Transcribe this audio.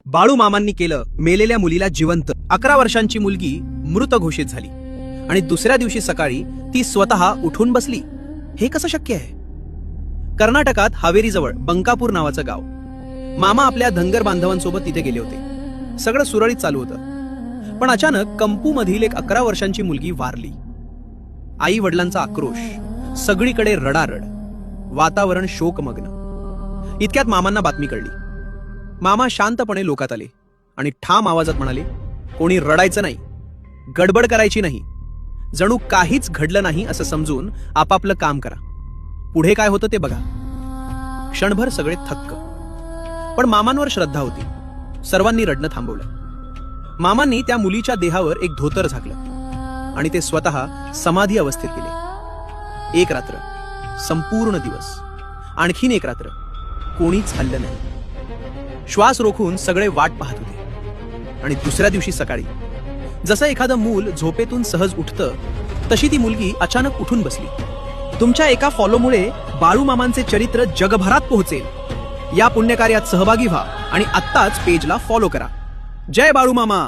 बाळू मामांनी केलं मेलेल्या मुलीला जिवंत. 11 वर्षांची मुलगी मृत घोषित झाली आणि दुसऱ्या दिवशी सकाळी ती स्वतः उठून बसली. हे कसं शक्य आहे? कर्नाटकात हावेरीजवळ बंकापूर नावाचं गाव. मामा आपल्या धनगर बांधवांसोबत तिथे गेले होते. सगळं सुरळीत चालू होतं, पण अचानक कंपू मधील एक 11 वर्षांची मुलगी वारली. आई वडिलांचा आक्रोश, सगळीकडे रडारड, वातावरण शोकमग्न. इतक्यात मामांना बातमी कळली. मामा शांतपणे लोकात आले आणि ठाम आवाजात म्हणाले, कोणी रडायचं नाही, गडबड करायची नाही, जणू काहीच घडलं नाही असं समजून आपापलं काम करा, पुढे काय होतं ते बघा. क्षणभर सगळे थक्क, पण मामांवर श्रद्धा होती. सर्वांनी रडणं थांबवलं. मामांनी त्या मुलीच्या देहावर एक धोतर झाकलं आणि ते स्वतः समाधी अवस्थेत गेले. एक रात्र, संपूर्ण दिवस, आणखीन एक रात्र, कोणीच हल्लं नाही. श्वास रोखून सगळे वाट पाहत होते. आणि दुसऱ्या दिवशी सकाळी जसं एखादं मूल झोपेतून सहज उठतं, तशी ती मुलगी अचानक उठून बसली. तुमच्या एका फॉलोमुळे बाळू मामांचे चरित्र जगभरात पोहोचेल. या पुण्यकार्यात सहभागी व्हा आणि आत्ताच पेजला फॉलो करा. जय बाळू मामा.